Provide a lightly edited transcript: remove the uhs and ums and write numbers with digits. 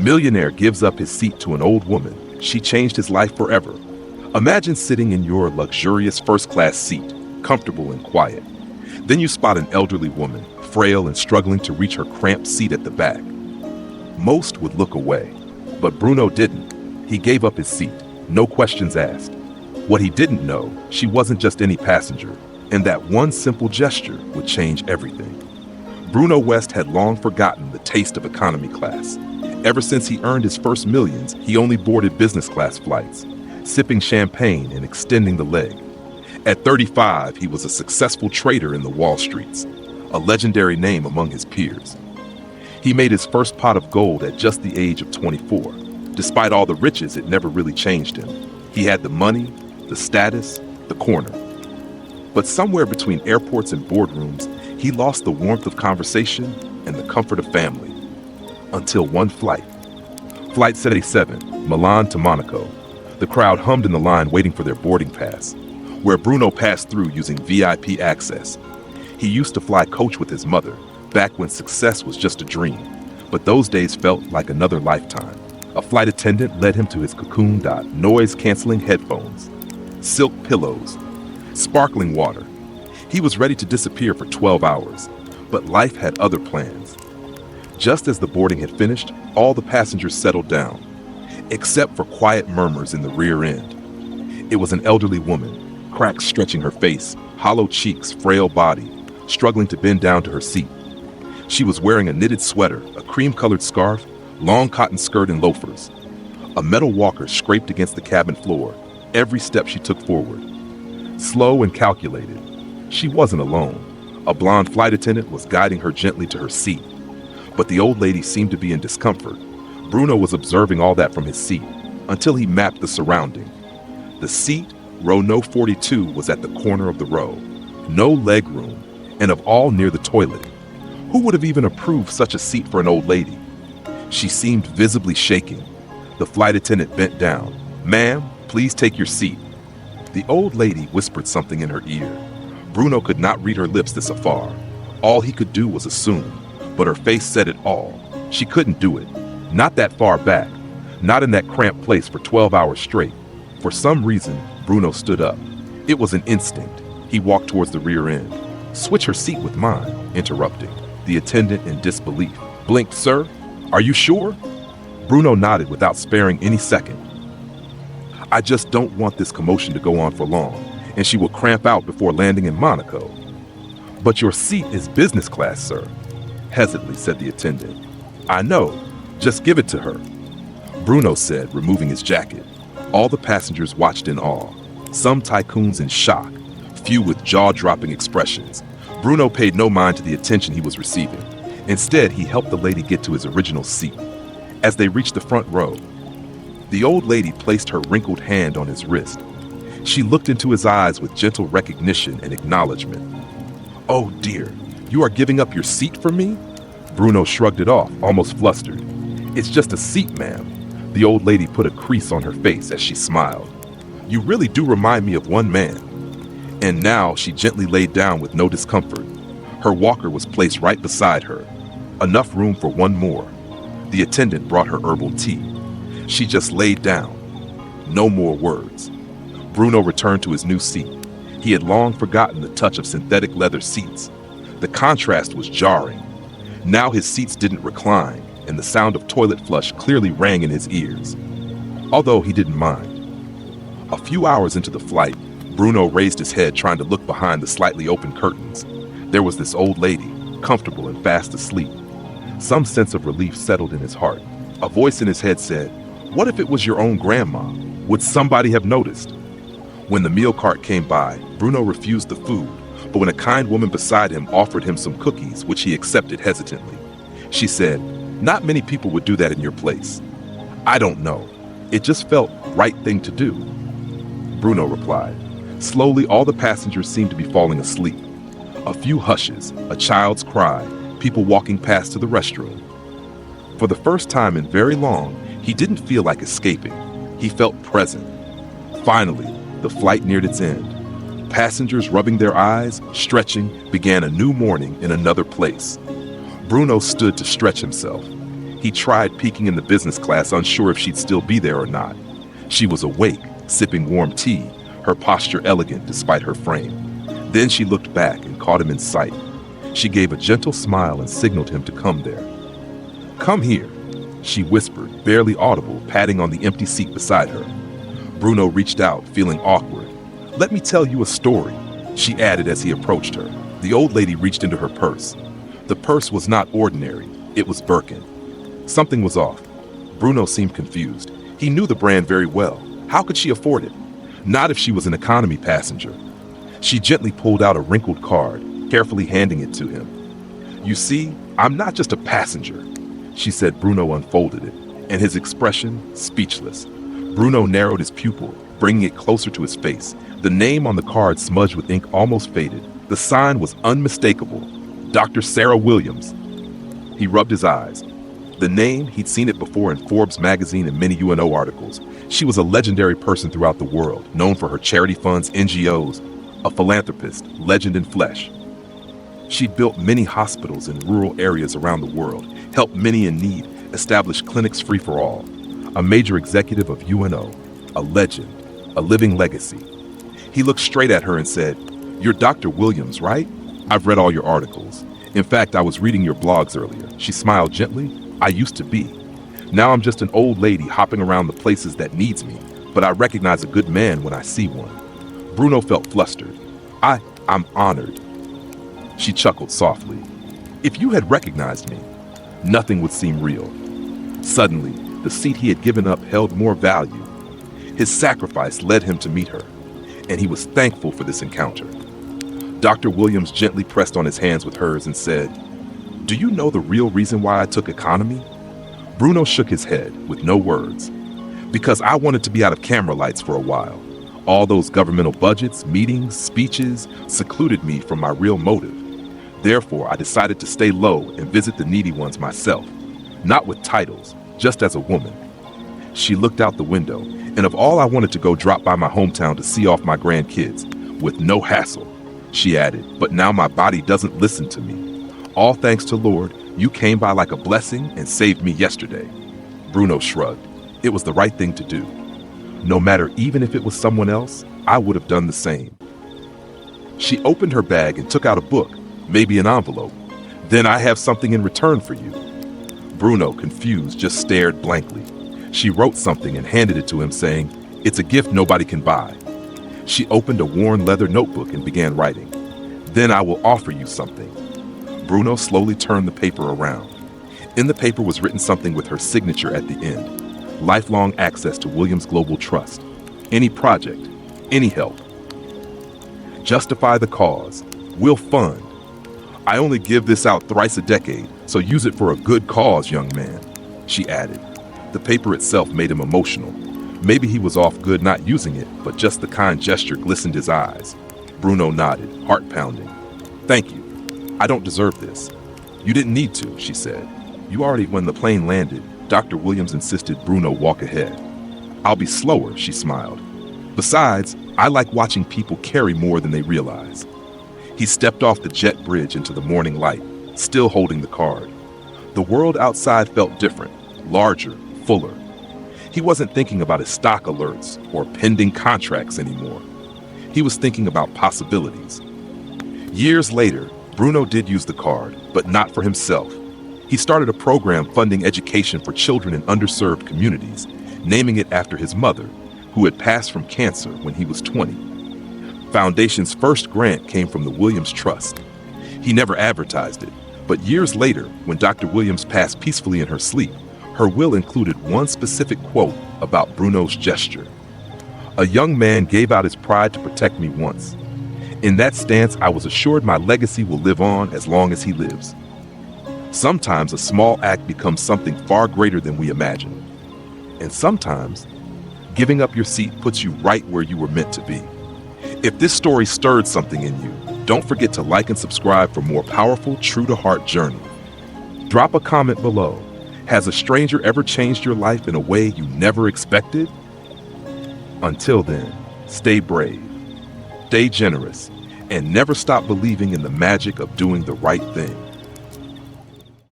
Millionaire gives up his seat to an old woman. She changed his life forever. Imagine sitting in your luxurious first-class seat, comfortable and quiet. Then you spot an elderly woman, frail and struggling to reach her cramped seat at the back. Most would look away, but Bruno didn't. He gave up his seat, no questions asked. What he didn't know, she wasn't just any passenger, and that one simple gesture would change everything. Bruno West had long forgotten the taste of economy class. Ever since he earned his first millions, he only boarded business class flights, sipping champagne and extending the leg. At 35, he was a successful trader in the Wall Streets, a legendary name among his peers. He made his first pot of gold at just the age of 24. Despite all the riches, it never really changed him. He had the money, the status, the corner. But somewhere between airports and boardrooms, he lost the warmth of conversation and the comfort of family. Until one flight. Flight 77, Milan to Monaco. The crowd hummed in the line waiting for their boarding pass, where Bruno passed through using VIP access. He used to fly coach with his mother, back when success was just a dream, but those days felt like another lifetime. A flight attendant led him to his cocooned noise-canceling headphones, silk pillows, sparkling water. He was ready to disappear for 12 hours, but life had other plans. Just as the boarding had finished, all the passengers settled down, except for quiet murmurs in the rear end. It was an elderly woman, cracks stretching her face, hollow cheeks, frail body, struggling to bend down to her seat. She was wearing a knitted sweater, a cream-colored scarf, long cotton skirt and loafers. A metal walker scraped against the cabin floor every step she took forward. Slow and calculated. She wasn't alone. A blonde flight attendant was guiding her gently to her seat. But the old lady seemed to be in discomfort. Bruno was observing all that from his seat until he mapped the surrounding. The seat, row no 42, was at the corner of the row. No leg room, and of all near the toilet. Who would have even approved such a seat for an old lady? She seemed visibly shaking. The flight attendant bent down. "Ma'am, please take your seat." The old lady whispered something in her ear. Bruno could not read her lips this afar. All he could do was assume, but her face said it all. She couldn't do it. Not that far back. Not in that cramped place for 12 hours straight. For some reason, Bruno stood up. It was an instinct. He walked towards the rear end. "Switch her seat with mine," interrupting. The attendant, in disbelief, blinked. "Sir, are you sure?" Bruno nodded without sparing any second. "I just don't want this commotion to go on for long, and she will cramp out before landing in Monaco." "But your seat is business class, sir," hesitantly said the attendant. "I know. Just give it to her," Bruno said, removing his jacket. All the passengers watched in awe, some tycoons in shock, few with jaw-dropping expressions. Bruno paid no mind to the attention he was receiving. Instead, he helped the lady get to his original seat. As they reached the front row, the old lady placed her wrinkled hand on his wrist. She looked into his eyes with gentle recognition and acknowledgement. "Oh dear, you are giving up your seat for me?" Bruno shrugged it off, almost flustered. "It's just a seat, ma'am." The old lady put a crease on her face as she smiled. "You really do remind me of one man." And now she gently laid down with no discomfort. Her walker was placed right beside her. Enough room for one more. The attendant brought her herbal tea. She just laid down. No more words. Bruno returned to his new seat. He had long forgotten the touch of synthetic leather seats. The contrast was jarring. Now his seats didn't recline, and the sound of toilet flush clearly rang in his ears. Although he didn't mind. A few hours into the flight, Bruno raised his head, trying to look behind the slightly open curtains. There was this old lady, comfortable and fast asleep. Some sense of relief settled in his heart. A voice in his head said, "What if it was your own grandma? Would somebody have noticed?" When the meal cart came by, Bruno refused the food, but when a kind woman beside him offered him some cookies, which he accepted hesitantly, she said, "Not many people would do that in your place." "I don't know. It just felt right thing to do," Bruno replied. Slowly, all the passengers seemed to be falling asleep. A few hushes, a child's cry, people walking past to the restroom. For the first time in very long, he didn't feel like escaping. He felt present. Finally, the flight neared its end. Passengers rubbing their eyes, stretching, began a new morning in another place. Bruno stood to stretch himself. He tried peeking in the business class, unsure if she'd still be there or not. She was awake, sipping warm tea, her posture elegant despite her frame. Then she looked back and caught him in sight. She gave a gentle smile and signaled him to come there. "Come here," she whispered, barely audible, patting on the empty seat beside her. Bruno reached out, feeling awkward. "Let me tell you a story," she added as he approached her. The old lady reached into her purse. The purse was not ordinary, it was Birkin. Something was off. Bruno seemed confused. He knew the brand very well. How could she afford it? Not if she was an economy passenger. She gently pulled out a wrinkled card, carefully handing it to him. "You see, I'm not just a passenger," she said. Bruno unfolded it, and his expression speechless. Bruno narrowed his pupil, bringing it closer to his face. The name on the card, smudged with ink, almost faded. The sign was unmistakable. Dr. Sarah Williams. He rubbed his eyes. The name, he'd seen it before in Forbes magazine and many UNO articles. She was a legendary person throughout the world, known for her charity funds, NGOs, a philanthropist, legend in flesh. She'd built many hospitals in rural areas around the world, helped many in need, established clinics free for all. A major executive of UNO, a legend, a living legacy. He looked straight at her and said, "You're Dr. Williams, right? I've read all your articles. In fact, I was reading your blogs earlier." She smiled gently. "I used to be. Now I'm just an old lady hopping around the places that needs me, but I recognize a good man when I see one." Bruno felt flustered. I'm honored." She chuckled softly. "If you had recognized me, nothing would seem real." Suddenly, the seat he had given up held more value. His sacrifice led him to meet her, and he was thankful for this encounter. Dr. Williams gently pressed on his hands with hers and said, "Do you know the real reason why I took economy?" Bruno shook his head with no words. "Because I wanted to be out of camera lights for a while. All those governmental budgets, meetings, speeches secluded me from my real motive. Therefore, I decided to stay low and visit the needy ones myself, not with titles, just as a woman." She looked out the window, "And of all I wanted to go drop by my hometown to see off my grandkids, with no hassle," she added, "but now my body doesn't listen to me. All thanks to Lord, you came by like a blessing and saved me yesterday." Bruno shrugged. It was the right thing to do. No matter, even if it was someone else, I would have done the same. She opened her bag and took out a book, maybe an envelope. "Then I have something in return for you." Bruno, confused, just stared blankly. She wrote something and handed it to him, saying, "It's a gift nobody can buy." She opened a worn leather notebook and began writing. "Then I will offer you something." Bruno slowly turned the paper around. In the paper was written something with her signature at the end. Lifelong access to Williams Global Trust. Any project, any help. Justify the cause. We'll fund. I only give this out thrice a decade, so use it for a good cause, young man, she added. The paper itself made him emotional. Maybe he was off good not using it, but just the kind gesture glistened his eyes. Bruno nodded, heart pounding. "Thank you. I don't deserve this." "You didn't need to," she said. "You already." When the plane landed, Dr. Williams insisted Bruno walk ahead. "I'll be slower," she smiled. "Besides, I like watching people carry more than they realize." He stepped off the jet bridge into the morning light, still holding the card. The world outside felt different, larger, fuller. He wasn't thinking about his stock alerts or pending contracts anymore. He was thinking about possibilities. Years later, Bruno did use the card, but not for himself. He started a program funding education for children in underserved communities, naming it after his mother, who had passed from cancer when he was 20. Foundation's first grant came from the Williams Trust. He never advertised it, but years later, when Dr. Williams passed peacefully in her sleep, her will included one specific quote about Bruno's gesture. "A young man gave out his pride to protect me once. In that stance, I was assured my legacy will live on as long as he lives." Sometimes a small act becomes something far greater than we imagine. And sometimes, giving up your seat puts you right where you were meant to be. If this story stirred something in you, don't forget to like and subscribe for more powerful, true-to-heart journey. Drop a comment below. Has a stranger ever changed your life in a way you never expected? Until then, stay brave, stay generous, and never stop believing in the magic of doing the right thing.